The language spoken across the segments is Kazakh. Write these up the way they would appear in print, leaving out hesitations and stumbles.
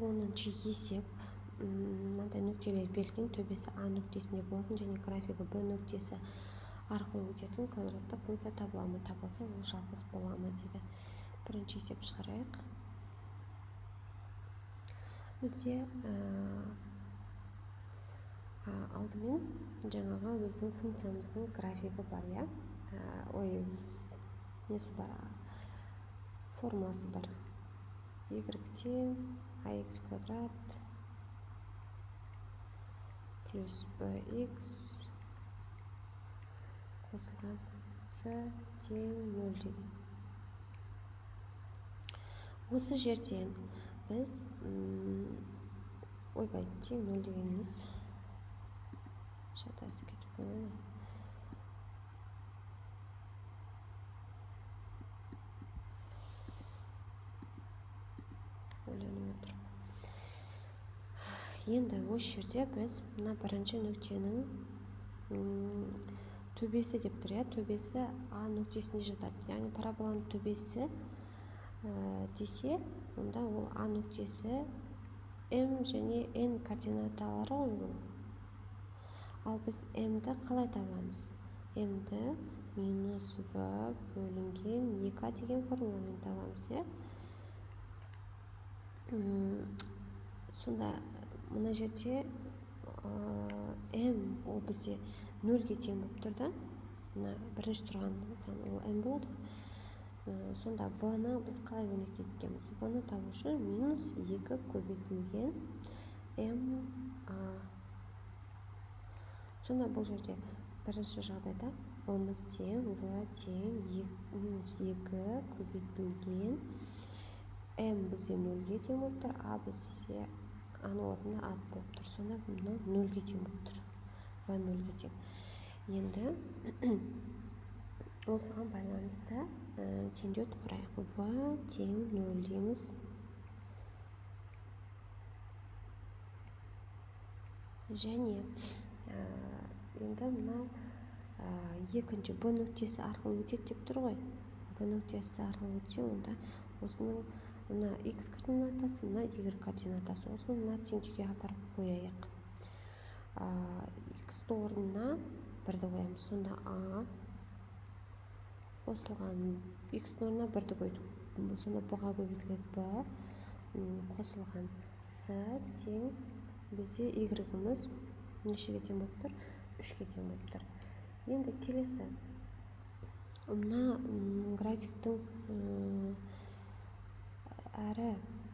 10 есеп. Мынандай нүктелер берілген, төбесі А нүктесінде болатын және графигі Б нүктесі арқылы өтетін квадраттық функция табыла ма? Табылса, ол жалғыз бола ма дейді. Бірінші есеп шығарайық. Бізде алдымен жаңағы өзінің функциямыздың графигі бар, я? Несі бар? Формуласы бар. Y-тен ax квадрат плюс bx қосылған c тең 0 деген. Осы жерден біз ойбай, тең 0 деген емес. Шатасып кетіп қойған. Ойланып отырмын. Енді осы жерде біз мына бірінші нүктенің төбесі деп тұр, я? Төбесі А нүктесіне жатады. Яғни параболаның төбесі десе, онда ол А нүктесі М және N координаталары ғой. Ал біз М-ді қалай табамыз? М-ді минус В бөлінген 2 деген формуламен табамыз, я? Сонда мына жерде М ол бізде 0-ге тең болып тұр да. Мына бірінші тұрған сан ол М болады. Сонда В-ны біз қалай өрнектеткенбіз? В-ны табу үшін минус 2 көбейтілген МА. Сонда бұл жерде бірінші жағдайда В-мыз тең, В тең минус 2 көбейтілген М бізде 0-ге тең болып тұр, А бізде аның орнына ат болып тұр. Сонда мынау 0-ге тең болып тұр. В 0-ге тең. Енді осыған байланысты теңдеу құрайық. В тең 0 дейміз. Және енді мынау екінші Б нүктесі арқылы өтеді деп тұр ғой. Б нүктесі арқылы өтсе, онда осының мына X координатасы, мына Y координатасы. Осыны мына теңдеуге апарып қояйық. X орнына 1-ді қоямыз. Сонда А қосылған X орнына 1-ді қойдық. Сонда Б-ға көбейтілген Б қосылған С тең бізде Y-іміз нешеге тең болып тұр? 3-ге тең болып тұр. Енді келесі. Мына графиктің әрі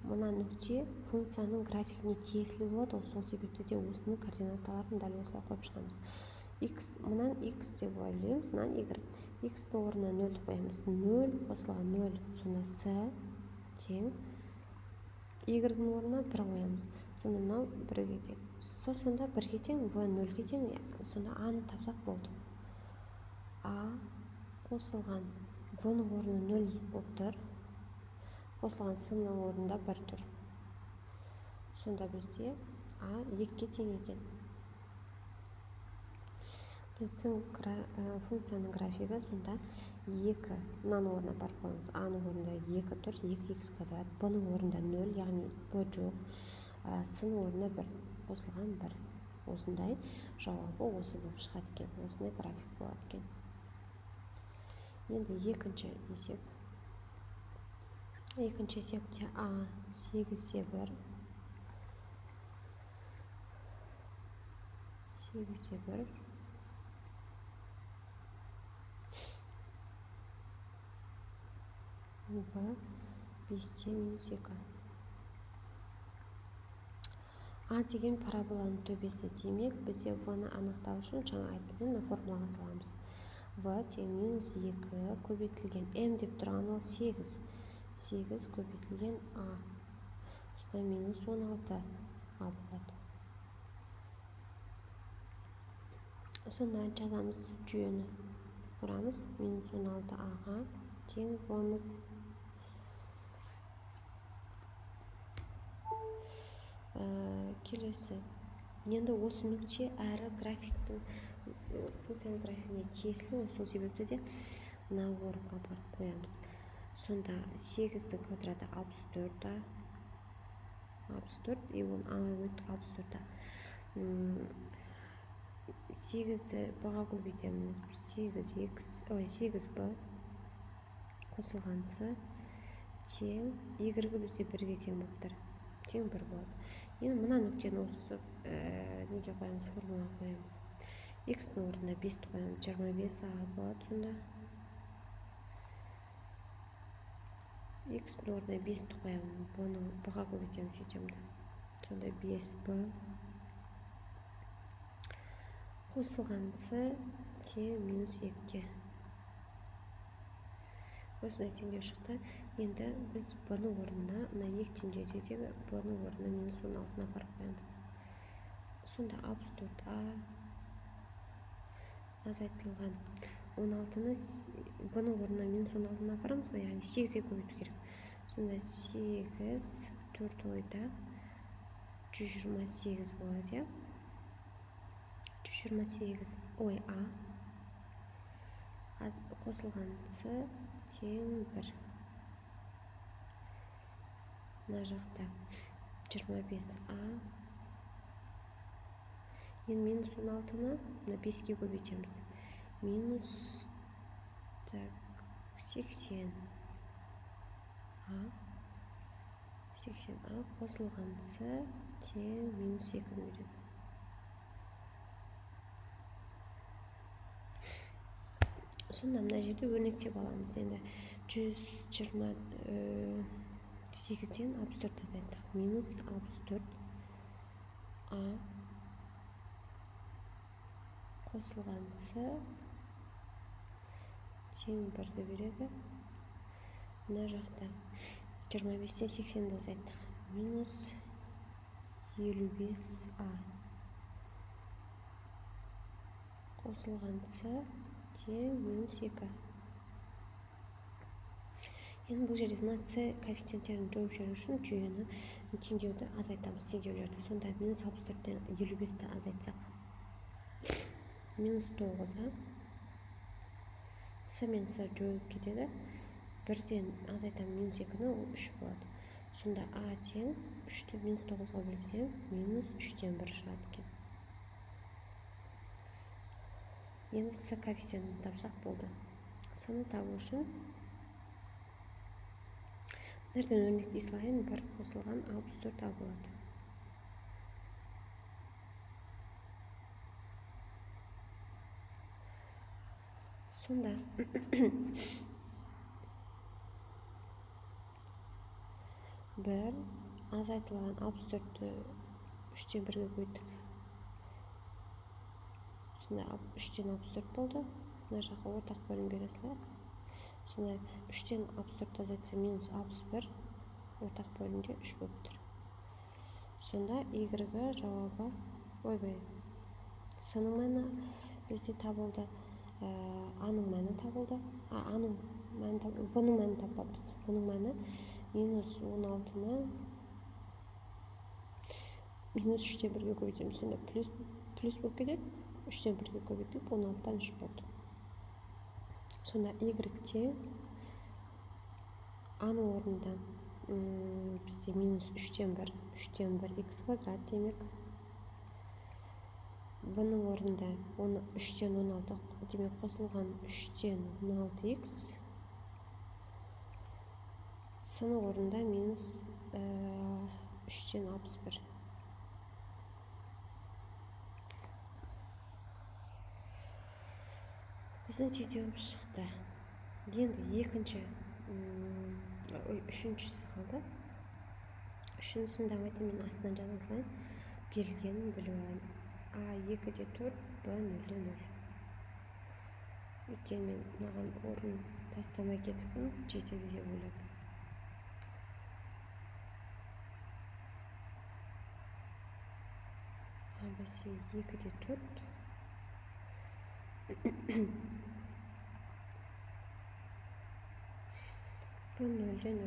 мына нүкте функцияның графигіне тиесілі болады. Сол себепті де осының координаталарын дәл осылай қойып шығамыз. Мұнан X деп ойлаймыз, мұнан Y. X-дің орнына 0-ді қоямыз. 0 қосылған 0, сонда С тең. Y-дің орнына 1 қоямыз. Сонда мынау 1-ге тең. Сонда 1-ге тең, В 0-ге тең. Сонда А-ны тапсақ болды. А қосылған В-ның орны 0 болып тұр. Қосылған С-ның орнында 1 тұр. Сонда бізде А 2-ге тең екен. Біздің функцияның графигі сонда 2. Мынаның орнына барып қойыңыз. А-ның орнында 2 тұр, 2х квадрат. Б-ның орнында 0, яғни Б жоқ. С-ның орнына 1, қосылған 1. Осындай жауабы осы болып шығады екен. Осындай график болады екен. Енді екінші есеп. Екінші есепте А 8-де 1. 8-де 1. Б 5-те минус 2. А деген параболаның төбесі. Демек, бізде В-ны анықтау үшін жаңа айтып формулаға саламыз. В тең минус 2 көбейтілген М деп тұрған ол 8. 8 көбейтілген А. Сонда минус 16 А болады. Сонда жазамыз, жүйені құрамыз. Минус 16 А-ға тең В-мыз. Келесі. Енді осы нүкте әрі графиктің функцияның графигіне тиесілі. Сол себепті де мына орынға барып қоямыз. Сонда 8-дің квадраты 64-та. 64 и оны аңа өттік 64-та. 8-ді b-ға көбейтеміз. 8b қосылған с тең y-гі бізде 1-ге тең болып тұр. Тең 1 болады. Енді мына нүктені осы неге қоямыз, формулаға қоямыз. X-ның орнына 5-ті қоямыз, 25a болады сонда. X-ның орнына 5-ті қоямыз, бұны b-ға көбейтеміз сөйтемді. Сонда 5b қосылған с тең -2-ге. Осындай теңдеу шықты. Енді біз b-ның орнына, мына 2 теңдеудегі b-ның орнына -16-ны апарып қоямыз. Сонда 64a азайтылған 16-ны b-ның орнына -16-ны апарамыз ғой, яғни 8-ге көбейту керек. Сонда 8 4 ойда 128 болады, 128 a қосылған с тең 1. Мына жақта 25a. Енді -16-ны 5-ге көбейтеміз. -80a қосылған с тең -2-ні береді. Сонда мына жерде өрнектеп аламыз. Енді 128-ден 64 азайттық. -64a қосылған с тең 1-ді береді. Мына жақта 25-тен 80-ді азайттық. -55a қосылған с тең -2. Енді бұл жерде мына с коэффициенттерін жойып жіберу үшін жүйені теңдеуді азайтамыз, теңдеулерді. Сонда -64-тен 55-ті азайтсақ, -9-а с мен с жойылып кетеді. 1-ден азайтам -2-ні, ол 3 болады. Сонда a тең 3-ті -9-ға бөлсем, -3-тен 1 шығады екен. Енді с коэффициентін тапсақ болды. С-ны табу үшін мына өрнекті салайын, 1 қосылған 64a болады. Сонда 1 азайтылған 64-ті 3-тен 1-ге көйттік. Сонда 3-тен 64 болды. Мына жаққа ортақ бөлім бере салайық. Сонда 3-тен 64 азайтса -61, ортақ бөлімде 3 болып тұр. Сонда y-гі жауабы, с-ның мәні бізде табылды, a-ның мәні табылды. v-ның мәні табамыз. V-ның мәні -16-ны -3-тен 1-ге көбейтеміз. Сонда плюс болып кетеді. 3-тен 1-ге көбейтіп, 16-тан 3 болды. Сонда y тең a-ның орнында бізде -3-тен 1 x квадрат демек. B-ның орнында 3-тен 16 демек қосылған 3-тен 16x. С-ның орнында -3-тен 61. Біздің теңдеуіміз шықты. Енді үшіншісі қалды. Үшіншісін давайте мен астынан жаза салайын. Берілгенін біліп алайын. a2-де 4, b0-де 0. Өйткені мен маған орын тастамай кетіппін, жетеді деп ойлап. Бәсе 2-де 4. b0-де 0.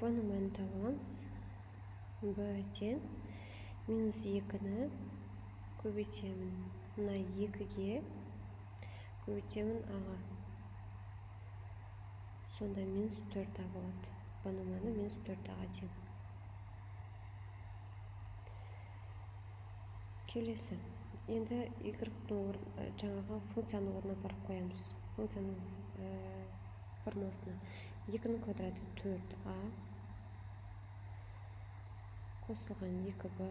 B-ның мәнін табыламыз. B тең -2-ні көбейтемін мына 2-ге, көбейтемін аға. Сонда -4а болады. Бұның мәні -4аға тең. Келесі. Енді жаңағы функцияның орнына барып қоямыз. Функцияның формуласына 2-ның квадраты 4а қосылған 2b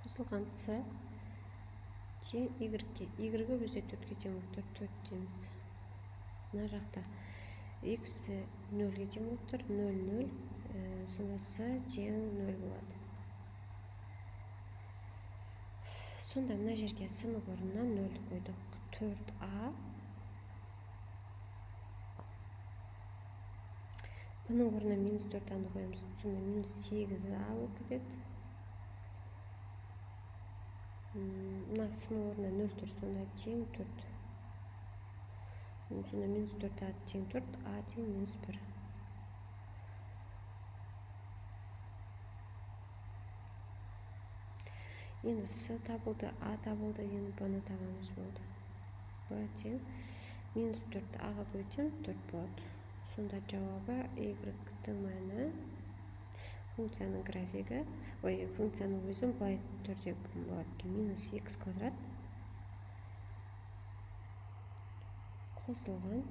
қосылған c тең y-ге. Y-ге бізде 4-ге тең болып тұр, 4 дейміз. Мына жақта x 0-ге тең болып тұр, 0, 0. Сонда c тең 0 болады. Сонда мына жерге c-ның орнына 0 қойдық. 4a бұның орнына -4аны қоямыз. Сонда -8a болып кетеді. Мына c-ның орнына 0 тұр, сонда тең 4. Сонда -4a тең 4, a тең -1. Енді c табылды, a табылды, енді b-ны табамыз болды. b тең -4-аға көбейтсем 4 болады. Сонда жауабы y-тің мәні функцияның графигі, функцияның өзін былай түрде болады екен. -x квадрат қосылған,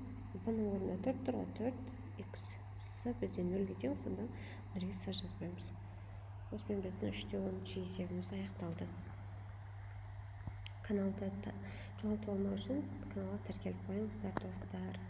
бұның орнына 4 тұр, 4x. С бізде 0-ге тең, сонда бірге с жазбаймыз. Осымен біздің 3-10 есебіміз аяқталды. Каналды жоғалтып алмау үшін каналға тіркеліп қойыңыздар достар.